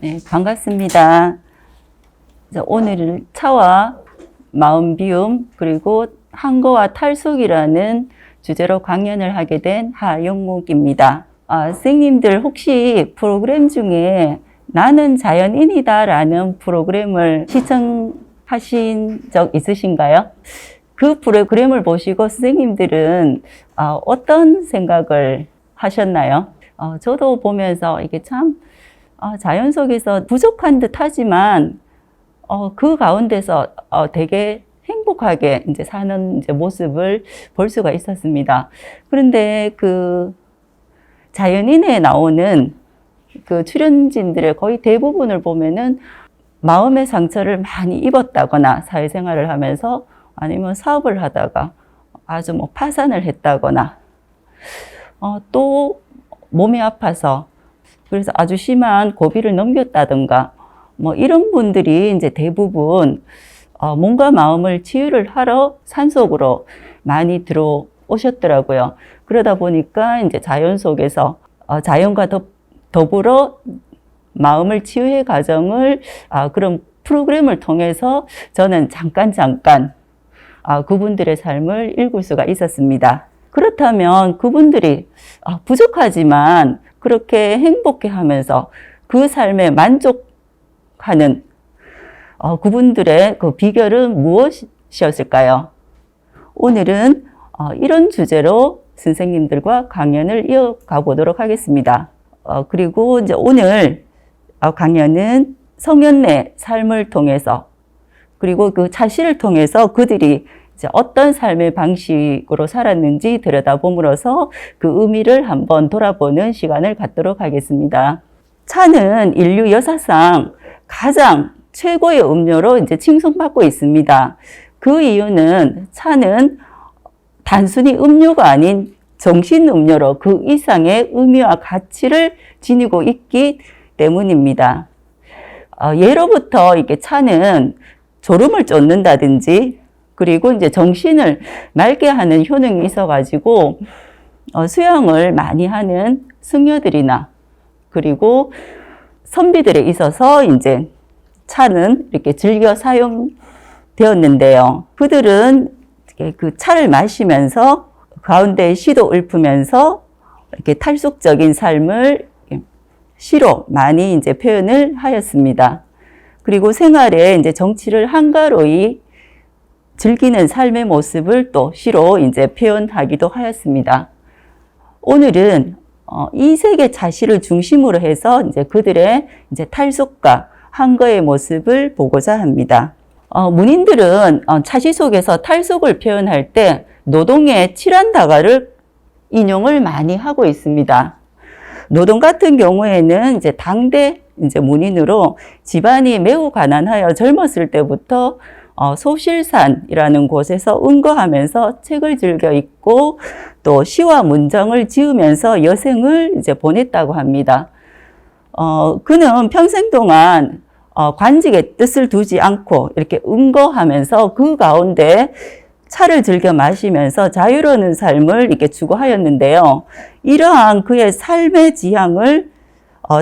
네, 반갑습니다. 오늘 차와 마음 비움 그리고 한거와 탈속이라는 주제로 강연을 하게 된 하영묵입니다. 선생님들 혹시 프로그램 중에 나는 자연인이다 라는 프로그램을 시청하신 적 있으신가요? 그 프로그램을 보시고 선생님들은 어떤 생각을 하셨나요? 저도 보면서 이게 참 자연 속에서 부족한 듯 하지만 그 가운데서 되게 행복하게 이제 사는 이제 모습을 볼 수가 있었습니다. 그런데 그 자연인에 나오는 그 출연진들의 거의 대부분을 보면은 마음의 상처를 많이 입었다거나 사회생활을 하면서 아니면 사업을 하다가 아주 뭐 파산을 했다거나 또 몸이 아파서 그래서 아주 심한 고비를 넘겼다든가 뭐 이런 분들이 이제 대부분 몸과 마음을 치유를 하러 산속으로 많이 들어오셨더라고요. 그러다 보니까 이제 자연 속에서 자연과 더불어 마음을 치유의 과정을 그런 프로그램을 통해서 저는 잠깐 그분들의 삶을 읽을 수가 있었습니다. 그렇다면 그분들이 부족하지만 그렇게 행복해 하면서 그 삶에 만족하는 그분들의 그 비결은 무엇이었을까요? 오늘은 이런 주제로 선생님들과 강연을 이어가 보도록 하겠습니다. 그리고 이제 오늘 강연은 성현의 삶을 통해서 그리고 그 자신을 통해서 그들이 이제 어떤 삶의 방식으로 살았는지 들여다봄으로써 그 의미를 한번 돌아보는 시간을 갖도록 하겠습니다. 차는 인류 역사상 가장 최고의 음료로 이제 칭송받고 있습니다. 그 이유는 차는 단순히 음료가 아닌 정신 음료로 그 이상의 의미와 가치를 지니고 있기 때문입니다. 예로부터 이렇게 차는 졸음을 쫓는다든지 그리고 이제 정신을 맑게 하는 효능이 있어가지고 수영을 많이 하는 승려들이나 그리고 선비들에 있어서 이제 차는 이렇게 즐겨 사용되었는데요. 그들은 그 차를 마시면서 가운데 시도 읊으면서 이렇게 탈속적인 삶을 시로 많이 이제 표현을 하였습니다. 그리고 생활에 이제 정치를 한가로이 즐기는 삶의 모습을 또 시로 이제 표현하기도 하였습니다. 오늘은 이 세계 자신을 중심으로 해서 이제 그들의 이제 탈속과 한거의 모습을 보고자 합니다. 문인들은 차시 속에서 탈속을 표현할 때 노동의 칠한다가를 인용을 많이 하고 있습니다. 노동 같은 경우에는 이제 당대 이제 문인으로 집안이 매우 가난하여 젊었을 때부터 소실산이라는 곳에서 은거하면서 책을 즐겨 읽고 또 시와 문장을 지으면서 여생을 이제 보냈다고 합니다. 그는 평생 동안 관직의 뜻을 두지 않고 이렇게 은거하면서 그 가운데 차를 즐겨 마시면서 자유로운 삶을 이렇게 추구하였는데요. 이러한 그의 삶의 지향을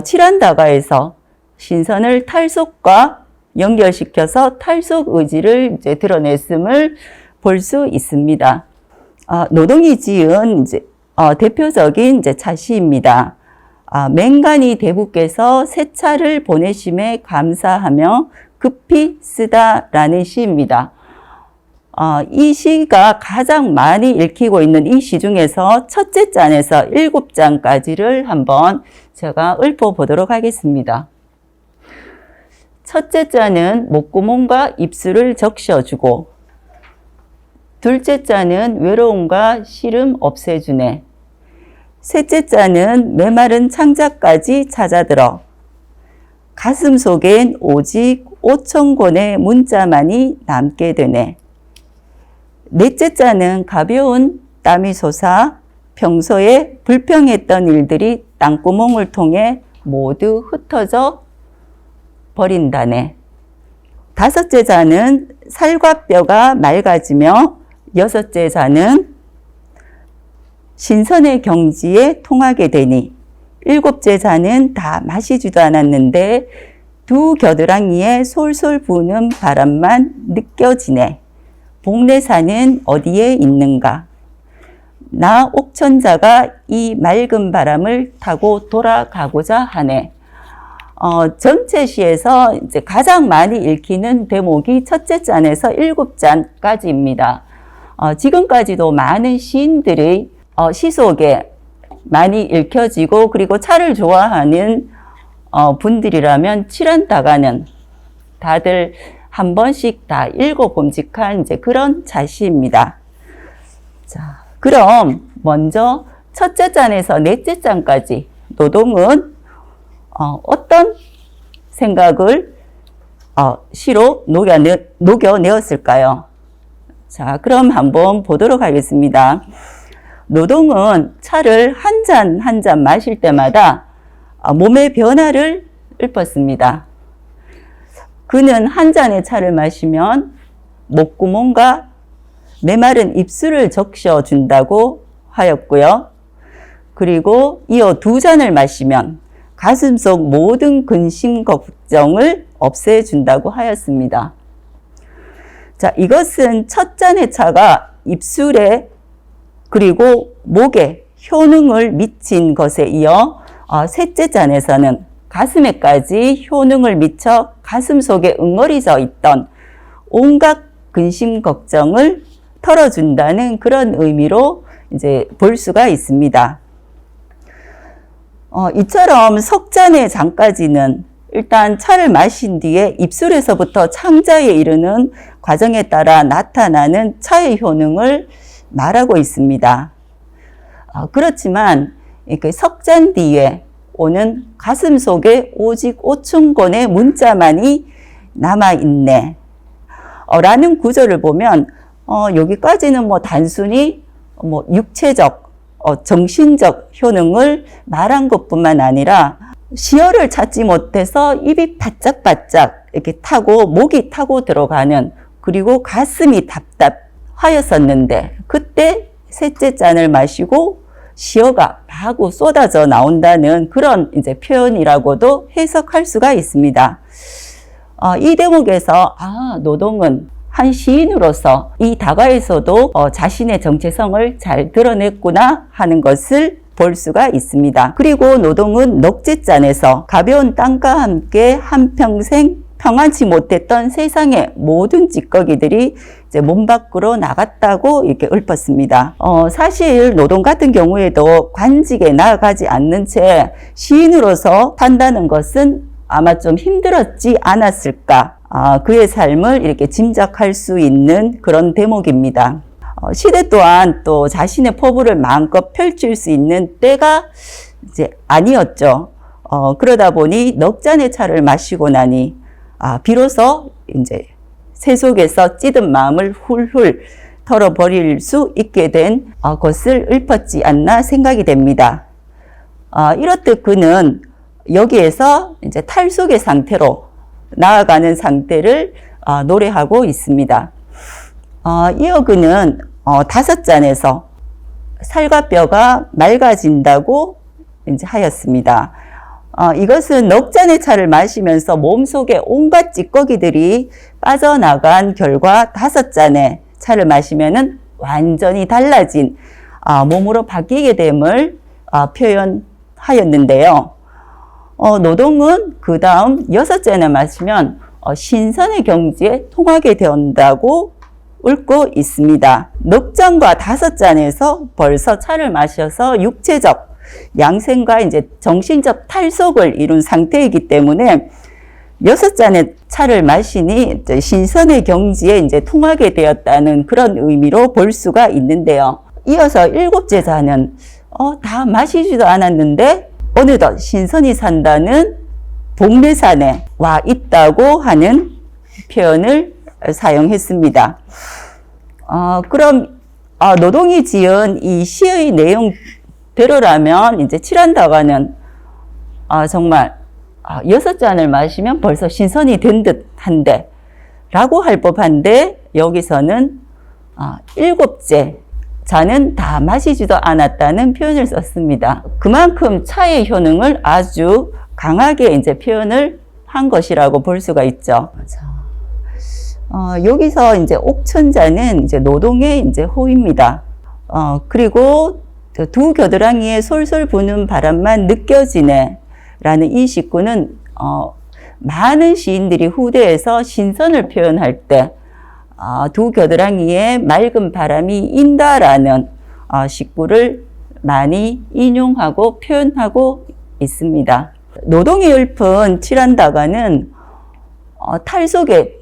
칠한다가에서 신선을 탈속과 연결시켜서 탈속 의지를 이제 드러냈음을 볼 수 있습니다. 노동이 지은 이제 대표적인 이제 차시입니다. 맹간이 대부께서 새 차를 보내심에 감사하며 급히 쓰다라는 시입니다. 이 시가 가장 많이 읽히고 있는 이 시 중에서 첫째 장에서 7장까지를 한번 제가 읊어보도록 하겠습니다. 첫째 자는 목구멍과 입술을 적셔주고 둘째 자는 외로움과 시름 없애주네. 셋째 자는 메마른 창자까지 찾아들어 가슴 속엔 오직 5,000권의 문자만이 남게 되네. 넷째 자는 가벼운 땀이 솟아 평소에 불평했던 일들이 땅구멍을 통해 모두 흩어져 버린다네. 다섯째 자는 살과 뼈가 맑아지며 여섯째 자는 신선의 경지에 통하게 되니 일곱째 자는 다 마시지도 않았는데 두 겨드랑이에 솔솔 부는 바람만 느껴지네. 복례사는 어디에 있는가? 나 옥천자가 이 맑은 바람을 타고 돌아가고자 하네. 전체 시에서 이제 가장 많이 읽히는 대목이 첫째 잔에서 7잔까지입니다. 지금까지도 많은 시인들이 시 속에 많이 읽혀지고 그리고 차를 좋아하는 분들이라면 칠한다가는 다들 한 번씩 다 읽어봄직한 이제 그런 자시입니다. 자, 그럼 먼저 첫째 잔에서 넷째 잔까지 노동은 어떤 생각을 시로 녹여내었을까요? 자, 그럼 한번 보도록 하겠습니다. 노동은 차를 한 잔 한 잔 마실 때마다 몸의 변화를 읊었습니다. 그는 한 잔의 차를 마시면 목구멍과 메마른 입술을 적셔준다고 하였고요. 그리고 이어 두 잔을 마시면 가슴속 모든 근심 걱정을 없애준다고 하였습니다. 자, 이것은 첫 잔의 차가 입술에 그리고 목에 효능을 미친 것에 이어 셋째 잔에서는 가슴에까지 효능을 미쳐 가슴 속에 응어리져 있던 온갖 근심 걱정을 털어준다는 그런 의미로 이제 볼 수가 있습니다. 이처럼 석잔의 잔까지는 일단 차를 마신 뒤에 입술에서부터 창자에 이르는 과정에 따라 나타나는 차의 효능을 말하고 있습니다. 그렇지만 석잔 뒤에 오는 가슴 속에 오직 오충곤의 문자만이 남아있네 라는 구절을 보면 여기까지는 단순히 육체적, 정신적 효능을 말한 것뿐만 아니라 시어를 찾지 못해서 입이 바짝바짝 이렇게 타고 목이 타고 들어가는 그리고 가슴이 답답하였었는데 그때 셋째 잔을 마시고 시어가 마구 쏟아져 나온다는 그런 이제 표현이라고도 해석할 수가 있습니다. 이 대목에서 노동은 한 시인으로서 이 다가에서도 자신의 정체성을 잘 드러냈구나 하는 것을 볼 수가 있습니다. 그리고 노동은 넉째 잔에서 가벼운 땀과 함께 한평생 평안치 못했던 세상의 모든 찌꺼기들이 이제 몸 밖으로 나갔다고 이렇게 읊었습니다. 사실 노동 같은 경우에도 관직에 나아가지 않는 채 시인으로서 산다는 것은 아마 좀 힘들었지 않았을까. 그의 삶을 이렇게 짐작할 수 있는 그런 대목입니다. 시대 또한 또 자신의 포부를 마음껏 펼칠 수 있는 때가 이제 아니었죠. 그러다 보니 넉 잔의 차를 마시고 나니 비로소 이제 세속에서 찌든 마음을 훌훌 털어버릴 수 있게 된 것을 읊었지 않나 생각이 됩니다. 이렇듯 그는 여기에서 이제 탈속의 상태로 나아가는 상태를 노래하고 있습니다. 이어 그는 다섯 잔에서 살과 뼈가 맑아진다고 이제 하였습니다. 이것은 넉 잔의 차를 마시면서 몸속에 온갖 찌꺼기들이 빠져나간 결과 다섯 잔의 차를 마시면은 완전히 달라진 몸으로 바뀌게 됨을 표현하였는데요. 노동은 그 다음 여섯 잔을 마시면 신선의 경지에 통하게 된다고 읊고 있습니다. 넉 잔과 다섯 잔에서 벌써 차를 마셔서 육체적 양생과 이제 정신적 탈속을 이룬 상태이기 때문에 여섯 잔의 차를 마시니 이제 신선의 경지에 이제 통하게 되었다는 그런 의미로 볼 수가 있는데요. 이어서 일곱째 잔은 다 마시지도 않았는데 어느덧 신선히 산다는 복례산에 와 있다고 하는 표현을 사용했습니다. 그럼 노동이 지은 이 시의 내용대로라면 이제 칠한다가는 정말 여섯 잔을 마시면 벌써 신선이 된 듯한데 라고 할 법한데 여기서는 일곱째 잔은 다 마시지도 않았다는 표현을 썼습니다. 그만큼 차의 효능을 아주 강하게 이제 표현을 한 것이라고 볼 수가 있죠. 여기서 이제 옥천자는 이제 노동의 이제 호입니다. 그리고 두 겨드랑이에 솔솔 부는 바람만 느껴지네 라는 이 식구는 많은 시인들이 후대에서 신선을 표현할 때 두 겨드랑이에 맑은 바람이 인다라는 식구를 많이 인용하고 표현하고 있습니다. 노동의 읊은 칠한다가는 탈속의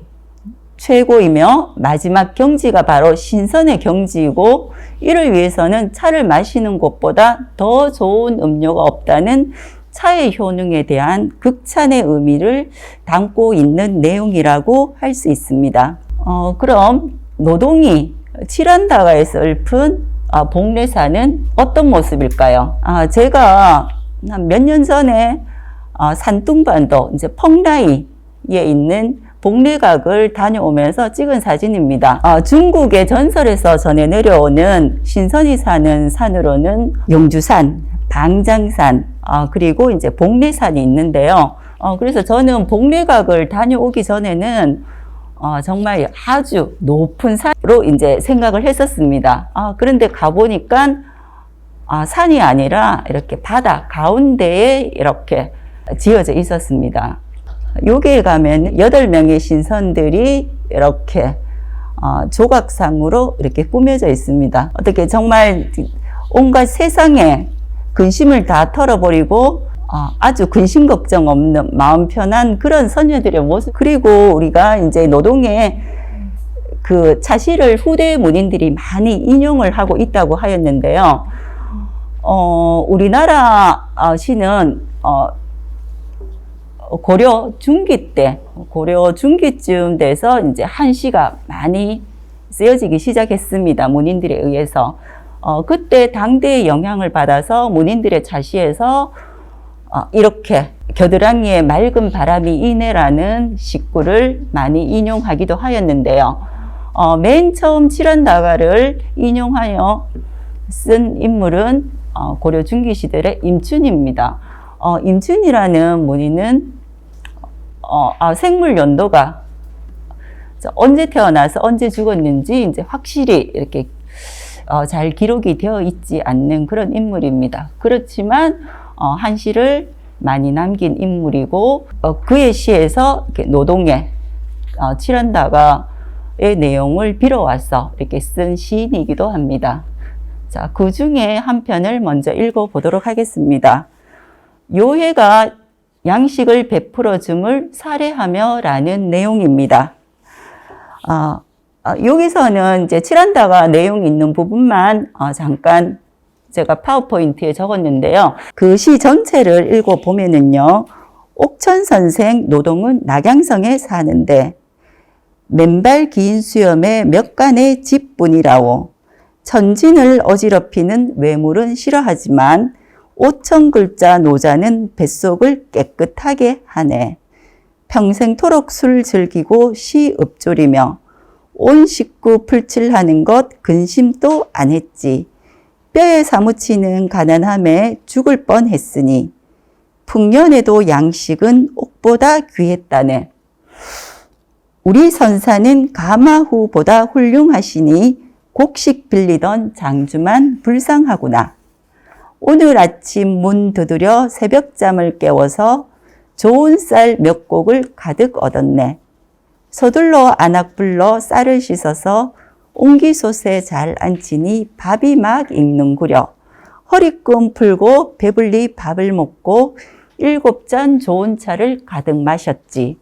최고이며 마지막 경지가 바로 신선의 경지이고 이를 위해서는 차를 마시는 것보다 더 좋은 음료가 없다는 차의 효능에 대한 극찬의 의미를 담고 있는 내용이라고 할 수 있습니다. 그럼 노동이 칠한다가에서 읊은 복례사는 어떤 모습일까요? 제가 몇 년 전에 산둥반도 이제 펑라이에 있는 복례각을 다녀오면서 찍은 사진입니다. 중국의 전설에서 전해 내려오는 신선이 사는 산으로는 용주산, 방장산, 그리고 이제 복례산이 있는데요. 그래서 저는 복례각을 다녀오기 전에는 정말 아주 높은 산으로 이제 생각을 했었습니다. 그런데 가보니까 산이 아니라 이렇게 바다 가운데에 이렇게 지어져 있었습니다. 여기에 가면 8명의 신선들이 이렇게 조각상으로 이렇게 꾸며져 있습니다. 어떻게 정말 온갖 세상에 근심을 다 털어버리고 아주 근심 걱정 없는 마음 편한 그런 선녀들의 모습. 그리고 우리가 이제 노동의 그 차시를 후대 문인들이 많이 인용을 하고 있다고 하였는데요. 우리나라 시는 고려 중기쯤 돼서 이제 한시가 많이 쓰여지기 시작했습니다. 문인들에 의해서. 그때 당대의 영향을 받아서 문인들의 차시에서 이렇게 겨드랑이에 맑은 바람이 이네라는 식구를 많이 인용하기도 하였는데요. 맨 처음 칠한다가를 인용하여 쓴 인물은 고려 중기 시대의 임춘입니다. 임춘이라는 문인은 생물 연도가 언제 태어나서 언제 죽었는지 이제 확실히 이렇게 잘 기록이 되어 있지 않는 그런 인물입니다. 그렇지만 한시를 많이 남긴 인물이고 그의 시에서 이렇게 노동의 칠한다가의 내용을 빌어와서 이렇게 쓴 시인이기도 합니다. 자, 그 중에 한 편을 먼저 읽어보도록 하겠습니다. 요해가 양식을 베풀어 줌을 사례하며 라는 내용입니다. 여기서는 이제 칠한다가 내용이 있는 부분만 잠깐 제가 파워포인트에 적었는데요. 그 시 전체를 읽어보면은요. 옥천 선생 노동은 낙양성에 사는데 맨발 긴 수염에 몇 간의 집뿐이라오. 천진을 어지럽히는 외물은 싫어하지만 5,000글자 노자는 뱃속을 깨끗하게 하네. 평생토록 술 즐기고 시 읍조리며 온 식구 풀칠하는 것 근심도 안 했지. 뼈에 사무치는 가난함에 죽을 뻔했으니 풍년에도 양식은 옥보다 귀했다네. 우리 선사는 가마후보다 훌륭하시니 곡식 빌리던 장주만 불쌍하구나. 오늘 아침 문 두드려 새벽잠을 깨워서 좋은 쌀 몇 곡을 가득 얻었네. 서둘러 안악 불러 쌀을 씻어서 옹기솥에 잘 앉히니 밥이 막 익는구려. 허리끈 풀고 배불리 밥을 먹고 7잔 좋은 차를 가득 마셨지.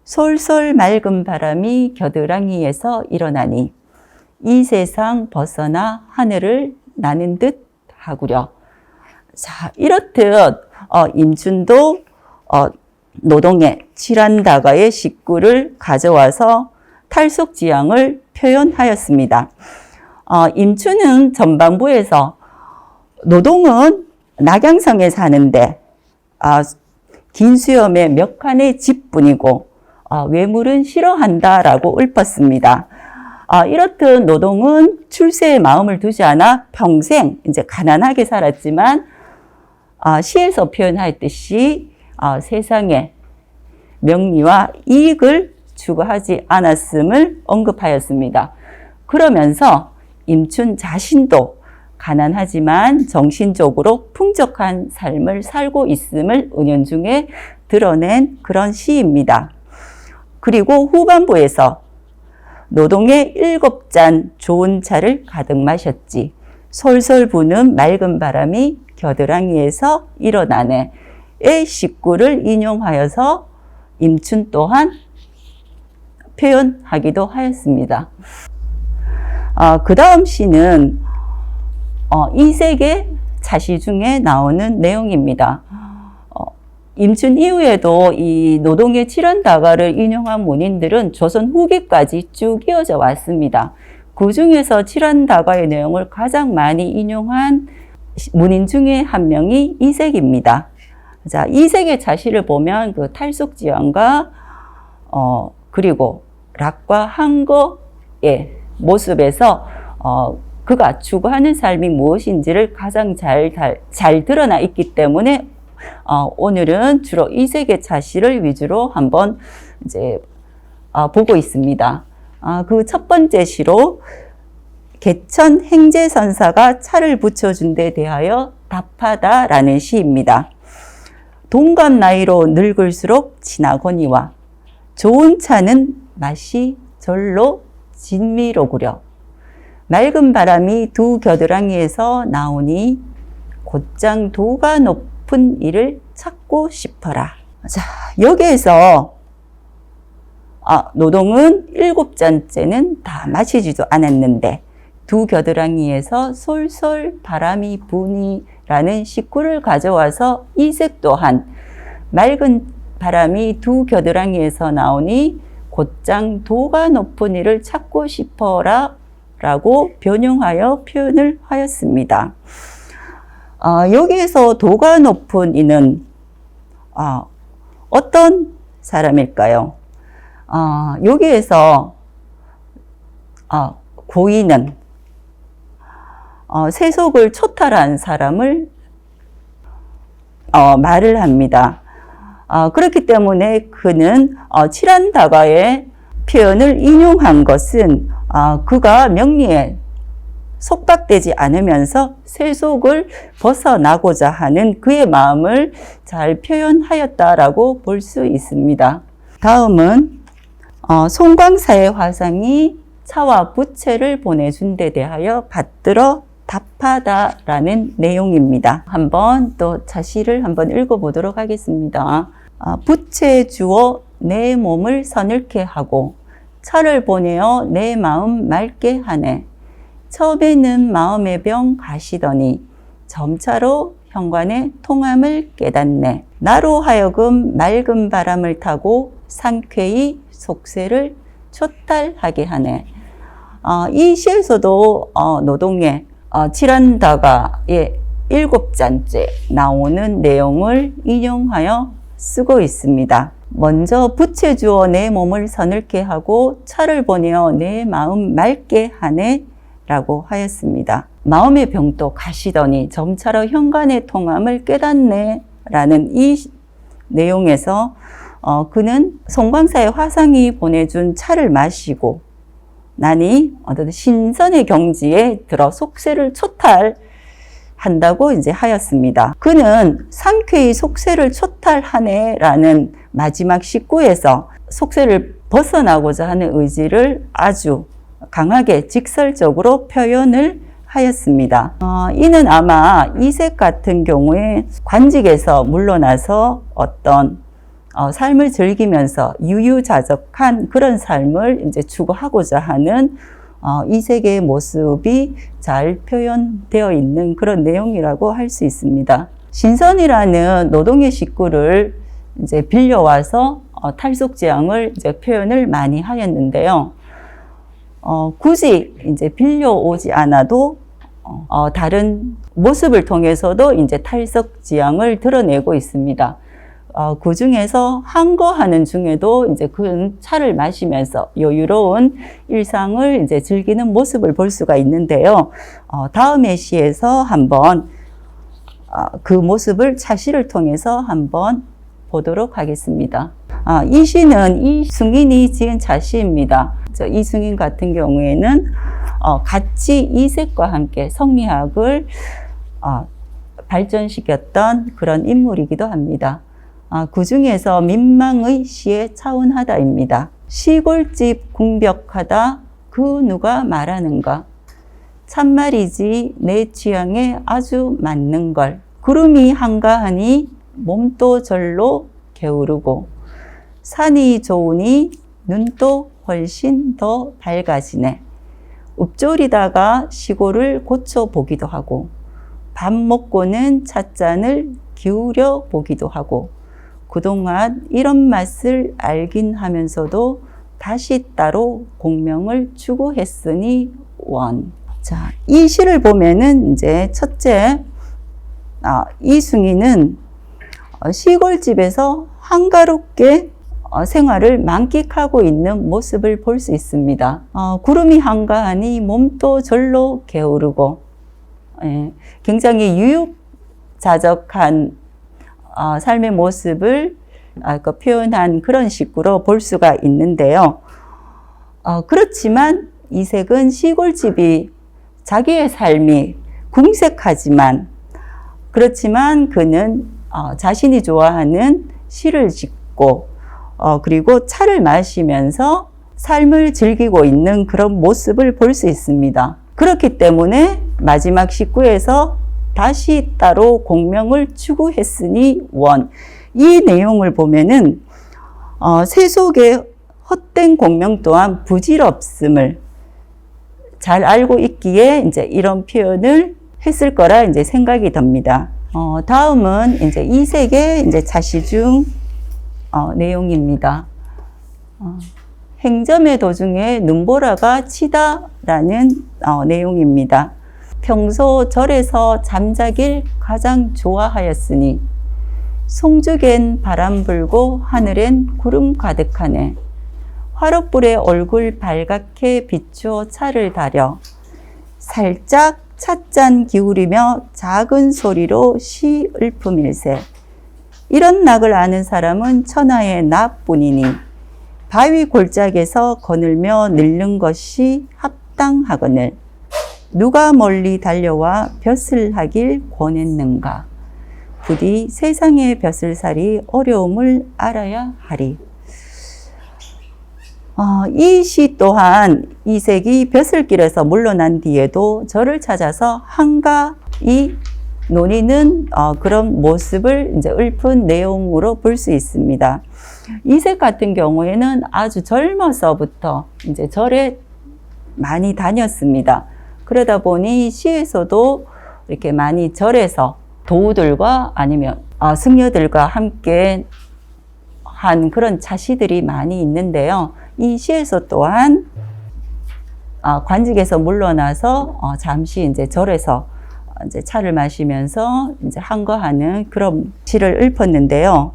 솔솔 맑은 바람이 겨드랑이에서 일어나니 이 세상 벗어나 하늘을 나는 듯 하구려. 자, 이렇듯 임춘도 노동의 칠한다가의 식구를 가져와서 탈속지향을 표현하였습니다. 임춘은 전반부에서 노동은 낙양성에 사는데 긴 수염에 몇 칸의 집뿐이고 외물은 싫어한다라고 읊었습니다. 이렇듯 노동은 출세에 마음을 두지 않아 평생 이제 가난하게 살았지만 시에서 표현하였듯이 세상에 명리와 이익을 추구하지 않았음을 언급하였습니다. 그러면서 임춘 자신도 가난하지만 정신적으로 풍족한 삶을 살고 있음을 은연중에 드러낸 그런 시입니다. 그리고 후반부에서 노동의 7잔 좋은 차를 가득 마셨지. 솔솔 부는 맑은 바람이 겨드랑이에서 일어나네. 의 식구를 인용하여서 임춘 또한 표현하기도 하였습니다. 그 다음 시는 이색의 자시 중에 나오는 내용입니다. 임춘 이후에도 이 노동의 칠환다가를 인용한 문인들은 조선 후기까지 쭉 이어져 왔습니다. 그 중에서 칠환다가의 내용을 가장 많이 인용한 문인 중에 한 명이 이색입니다. 자, 이색의 자시를 보면 그 탈속지연과 그리고 락과 항거의 모습에서 그가 추구하는 삶이 무엇인지를 가장 잘 드러나 있기 때문에 오늘은 주로 이색의 자시를 위주로 한번 이제 보고 있습니다. 그 첫 번째 시로 개천 행제선사가 차를 붙여준 데 대하여 답하다라는 시입니다. 동갑 나이로 늙을수록 지나거니와 좋은 차는 맛이 절로 진미로구려. 맑은 바람이 두 겨드랑이에서 나오니 곧장 도가 높은 이를 찾고 싶어라. 자, 여기에서 노동은 7잔째는 다 마시지도 않았는데 두 겨드랑이에서 솔솔 바람이 부니라는 식구를 가져와서 이색 또한 맑은 바람이 두 겨드랑이에서 나오니 곧장 도가 높은 이를 찾고 싶어라 라고 변형하여 표현을 하였습니다. 여기에서 도가 높은 이는 어떤 사람일까요? 여기에서 고인은 세속을 초탈한 사람을 말을 합니다. 그렇기 때문에 그는 칠환다가의 표현을 인용한 것은 그가 명리에 속박되지 않으면서 세속을 벗어나고자 하는 그의 마음을 잘 표현하였다라고 볼 수 있습니다. 다음은 송광사의 화상이 차와 부채를 보내준 데 대하여 받들어 답하다라는 내용입니다. 한번 또 자시를 한번 읽어보도록 하겠습니다. 부채 주어 내 몸을 서늘케 하고 차를 보내어 내 마음 맑게 하네. 처음에는 마음의 병 가시더니 점차로 현관의 통함을 깨닫네. 나로 하여금 맑은 바람을 타고 상쾌히 속세를 초탈하게 하네. 이 시에서도 노동의 칠환다가의 7잔째 나오는 내용을 인용하여 쓰고 있습니다. 먼저 부채 주어 내 몸을 서늘케 하고 차를 보내어 내 마음 맑게 하네 라고 하였습니다. 마음의 병도 가시더니 점차로 현관의 통함을 깨닫네 라는 이 내용에서 그는 송광사의 화상이 보내준 차를 마시고 나니 어떤 신선의 경지에 들어 속세를 초탈한다고 이제 하였습니다. 그는 상쾌히 속세를 초탈하네라는 마지막 식구에서 속세를 벗어나고자 하는 의지를 아주 강하게 직설적으로 표현을 하였습니다. 이는 아마 이색 같은 경우에 관직에서 물러나서 어떤 삶을 즐기면서 유유자적한 그런 삶을 이제 추구하고자 하는 이색의 모습이 잘 표현되어 있는 그런 내용이라고 할 수 있습니다. 신선이라는 노동의 식구를 이제 빌려와서 탈속지향을 이제 표현을 많이 하였는데요. 굳이 이제 빌려오지 않아도 다른 모습을 통해서도 이제 탈속지향을 드러내고 있습니다. 그 중에서 항거하는 중에도 이제 그 차를 마시면서 여유로운 일상을 이제 즐기는 모습을 볼 수가 있는데요. 다음의 시에서 한번 그 모습을 차시를 통해서 한번 보도록 하겠습니다. 이 시는 이승인이 지은 차시입니다. 이승인 같은 경우에는 같이 이색과 함께 성리학을 발전시켰던 그런 인물이기도 합니다. 그 중에서 민망의 시에 차운하다입니다. 시골집 궁벽하다 그 누가 말하는가. 참말이지 내 취향에 아주 맞는 걸. 구름이 한가하니 몸도 절로 게으르고 산이 좋으니 눈도 훨씬 더 밝아지네. 읊조리다가 시골을 고쳐보기도 하고 밥 먹고는 찻잔을 기울여 보기도 하고 그동안 이런 맛을 알긴 하면서도 다시 따로 공명을 추구했으니 원. 자, 이 시를 보면은 이제 첫째, 이승희는 시골집에서 한가롭게 생활을 만끽하고 있는 모습을 볼 수 있습니다. 구름이 한가하니 몸도 절로 게으르고, 굉장히 유유자적한 삶의 모습을 표현한 그런 식으로 볼 수가 있는데요. 그렇지만 이색은 시골집이 자기의 삶이 궁색하지만 그렇지만 그는 자신이 좋아하는 시를 짓고 그리고 차를 마시면서 삶을 즐기고 있는 그런 모습을 볼 수 있습니다. 그렇기 때문에 마지막 19에서 다시 따로 공명을 추구했으니 원. 이 내용을 보면은 세속의 헛된 공명 또한 부질없음을 잘 알고 있기에 이제 이런 표현을 했을 거라 이제 생각이 듭니다. 다음은 이제 이색의 이제 차시 중 내용입니다. 행점의 도중에 눈보라가 치다라는 내용입니다. 평소 절에서 잠자길 가장 좋아하였으니 송죽엔 바람 불고 하늘엔 구름 가득하네. 화롯불에 얼굴 발갛게 비추어 차를 다려 살짝 찻잔 기울이며 작은 소리로 시 읊음일세. 이런 낙을 아는 사람은 천하의 나뿐이니 바위 골짜기에서 거늘며 늙는 것이 합당하거늘 누가 멀리 달려와 벼슬 하길 권했는가. 부디 세상의 벼슬살이 어려움을 알아야 하리. 이 시 또한 이색이 벼슬길에서 물러난 뒤에도 저를 찾아서 한가히 논의는 그런 모습을 이제 읊은 내용으로 볼 수 있습니다. 이색 같은 경우에는 아주 젊어서부터 이제 절에 많이 다녔습니다. 그러다 보니 시에서도 이렇게 많이 절에서 도우들과 아니면 승려들과 함께 한 그런 차시들이 많이 있는데요. 이 시에서 또한 관직에서 물러나서 잠시 이제 절에서 이제 차를 마시면서 이제 한거하는 그런 시를 읊었는데요.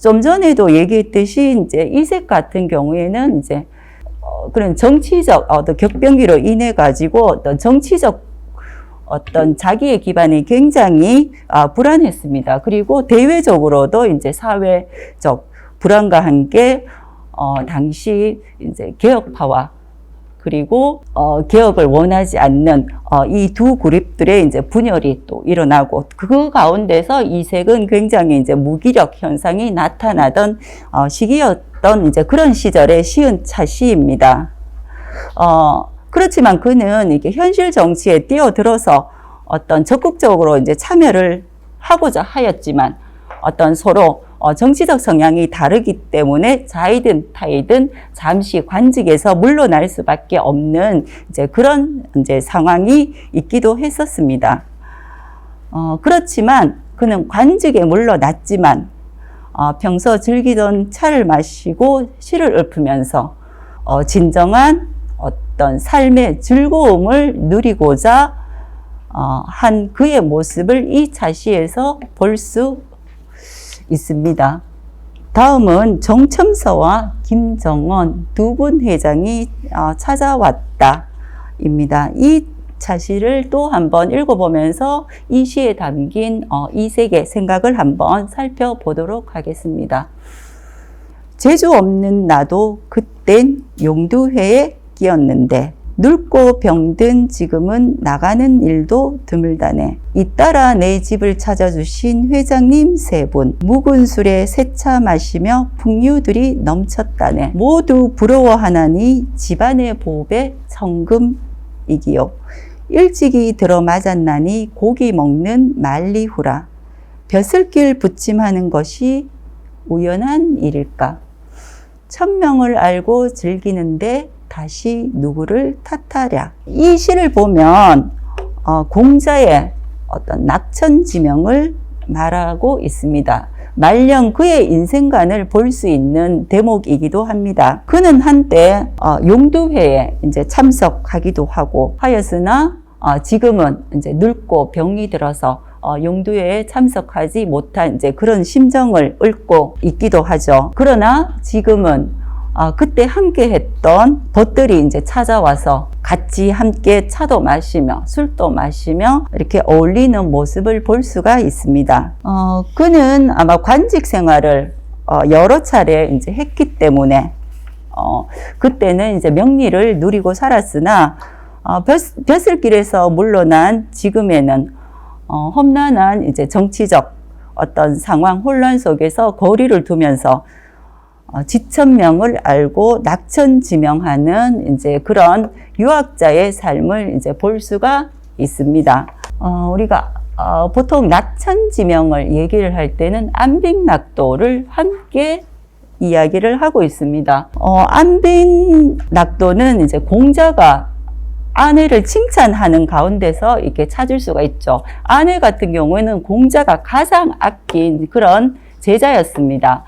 좀 전에도 얘기했듯이 이제 이색 같은 경우에는 이제 그런 정치적 어떤 격변기로 인해 가지고 어떤 정치적 어떤 자기의 기반이 굉장히 불안했습니다. 그리고 대외적으로도 이제 사회적 불안과 함께 당시 이제 개혁파와 그리고 개혁을 원하지 않는 이 두 그룹들의 이제 분열이 또 일어나고 그 가운데서 이색은 굉장히 이제 무기력 현상이 나타나던 시기였던 이제 그런 시절에 시은 차시입니다. 그렇지만 그는 이게 현실 정치에 뛰어들어서 어떤 적극적으로 이제 참여를 하고자 하였지만 어떤 서로 정치적 성향이 다르기 때문에 자이든 타이든 잠시 관직에서 물러날 수밖에 없는 이제 그런 이제 상황이 있기도 했었습니다. 그렇지만 그는 관직에 물러났지만 평소 즐기던 차를 마시고 시를 읊으면서 진정한 어떤 삶의 즐거움을 누리고자 한 그의 모습을 이 차시에서 볼 수 있습니다. 다음은 정첨서와 김정원 두 분 회장이 찾아왔다 입니다. 이 차시를 또 한번 읽어보면서 이 시에 담긴 이색의 생각을 한번 살펴보도록 하겠습니다. 재주 없는 나도 그땐 용두회에 끼었는데 늙고 병든 지금은 나가는 일도 드물다네. 잇따라 내 집을 찾아주신 회장님 세 분, 묵은 술에 새차 마시며 풍류들이 넘쳤다네. 모두 부러워하나니 집안의 보배 성금이기요. 일찍이 들어맞았나니 고기 먹는 말리후라. 벼슬길 부침하는 것이 우연한 일일까? 천명을 알고 즐기는데 다시 누구를 탓하랴. 이 시를 보면 공자의 어떤 낙천지명을 말하고 있습니다. 말년 그의 인생관을 볼 수 있는 대목이기도 합니다. 그는 한때 용두회에 이제 참석하기도 하고 하였으나 지금은 이제 늙고 병이 들어서 용두회에 참석하지 못한 이제 그런 심정을 읊고 있기도 하죠. 그러나 지금은 그때 함께 했던 벗들이 이제 찾아와서 같이 함께 차도 마시며 술도 마시며 이렇게 어울리는 모습을 볼 수가 있습니다. 그는 아마 관직 생활을 여러 차례 이제 했기 때문에 그때는 이제 명리를 누리고 살았으나 벼슬길에서 물러난 지금에는 험난한 이제 정치적 어떤 상황 혼란 속에서 거리를 두면서 지천명을 알고 낙천지명하는 이제 그런 유학자의 삶을 이제 볼 수가 있습니다. 우리가 보통 낙천지명을 얘기를 할 때는 안빈낙도를 함께 이야기를 하고 있습니다. 안빈낙도는 이제 공자가 아내를 칭찬하는 가운데서 이렇게 찾을 수가 있죠. 아내 같은 경우에는 공자가 가장 아낀 그런 제자였습니다.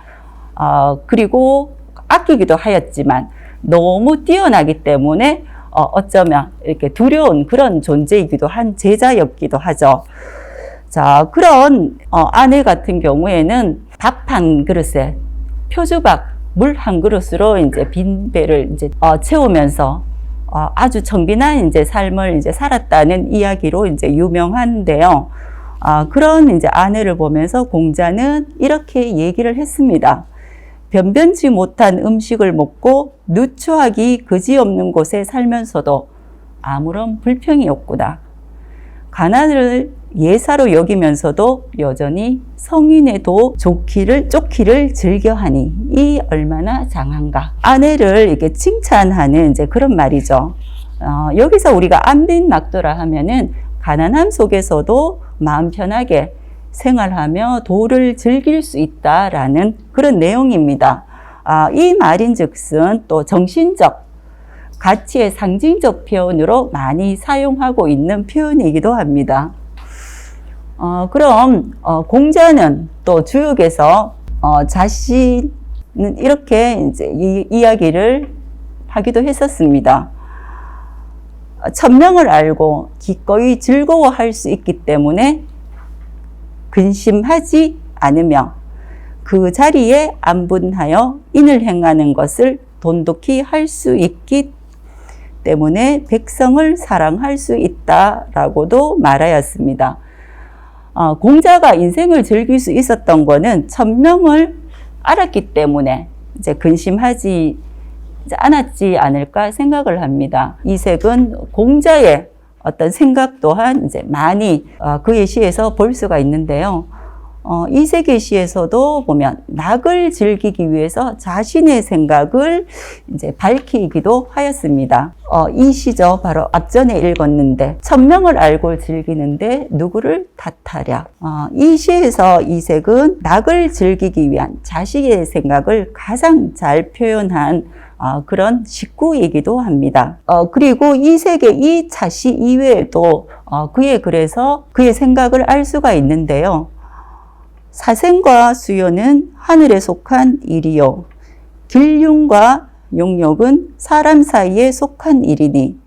그리고 아끼기도 하였지만 너무 뛰어나기 때문에 어쩌면 이렇게 두려운 그런 존재이기도 한 제자였기도 하죠. 자, 그런 아내 같은 경우에는 밥 한 그릇에 표주박 물 한 그릇으로 이제 빈 배를 이제 채우면서 아주 청빈한 이제 삶을 이제 살았다는 이야기로 이제 유명한데요. 그런 이제 아내를 보면서 공자는 이렇게 얘기를 했습니다. 변변치 못한 음식을 먹고 누추하기 그지없는 곳에 살면서도 아무런 불평이 없구나. 가난을 예사로 여기면서도 여전히 성인에도 쫓기를 즐겨하니 이 얼마나 장한가. 아내를 이렇게 칭찬하는 이제 그런 말이죠. 여기서 우리가 안빈낙도라 하면은 가난함 속에서도 마음 편하게 생활하며 도를 즐길 수 있다라는 그런 내용입니다. 이 말인즉슨 또 정신적 가치의 상징적 표현으로 많이 사용하고 있는 표현이기도 합니다. 그럼 공자는 또 주역에서 자신은 이렇게 이제 이야기를 하기도 했었습니다. 천명을 알고 기꺼이 즐거워할 수 있기 때문에 근심하지 않으며 그 자리에 안분하여 인을 행하는 것을 돈독히 할 수 있기 때문에 백성을 사랑할 수 있다라고도 말하였습니다. 공자가 인생을 즐길 수 있었던 것은 천명을 알았기 때문에 이제 근심하지 않았지 않을까 생각을 합니다. 이색은 공자의 어떤 생각 또한 이제 많이 그의 시에서 볼 수가 있는데요. 이색의 시에서도 보면 낙을 즐기기 위해서 자신의 생각을 이제 밝히기도 하였습니다. 이 시죠. 바로 앞전에 읽었는데 천명을 알고 즐기는데 누구를 탓하랴. 이 시에서 이색은 낙을 즐기기 위한 자신의 생각을 가장 잘 표현한 그런 식구이기도 합니다. 그리고 이색의 이 차시 이외에도 그의 글에서 그의 생각을 알 수가 있는데요. 사생과 수요는 하늘에 속한 일이요. 길흉과 용욕은 사람 사이에 속한 일이니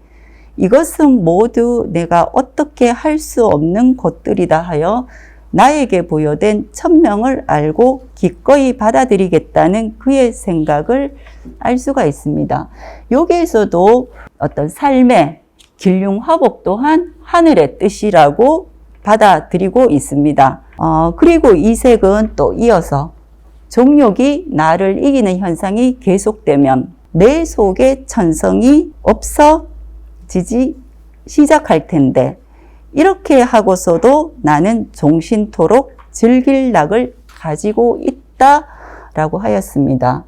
이것은 모두 내가 어떻게 할 수 없는 것들이다 하여 나에게 부여된 천명을 알고 기꺼이 받아들이겠다는 그의 생각을 알 수가 있습니다. 여기에서도 어떤 삶의 길흉화복 또한 하늘의 뜻이라고 받아들이고 있습니다. 그리고 이 색은 또 이어서 정욕이 나를 이기는 현상이 계속되면 내 속에 천성이 없어지지 시작할 텐데, 이렇게 하고서도 나는 종신토록 즐길 낙을 가지고 있다라고 하였습니다.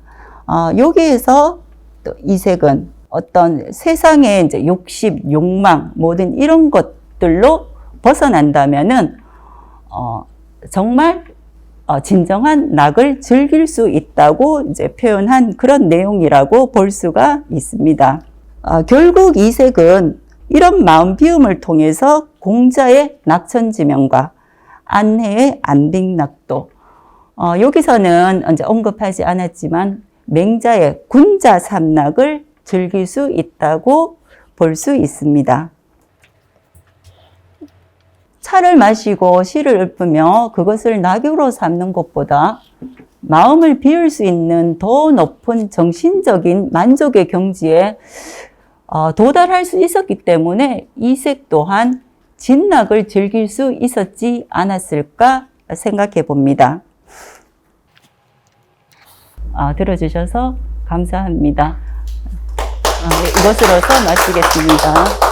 여기에서 또 이 색은 어떤 세상의 이제 욕심, 욕망, 모든 이런 것들로 벗어난다면은 정말 진정한 낙을 즐길 수 있다고 이제 표현한 그런 내용이라고 볼 수가 있습니다. 결국 이 색은 이런 마음 비움을 통해서 공자의 낙천지명과 안혜의 안빅낙도, 여기서는 이제 언급하지 않았지만 맹자의 군자 삼락을 즐길 수 있다고 볼 수 있습니다. 차를 마시고 시를 읊으며 그것을 낙으로 삼는 것보다 마음을 비울 수 있는 더 높은 정신적인 만족의 경지에 도달할 수 있었기 때문에 이 색 또한 진낙을 즐길 수 있었지 않았을까 생각해 봅니다. 들어주셔서 감사합니다. 이것으로서 마치겠습니다.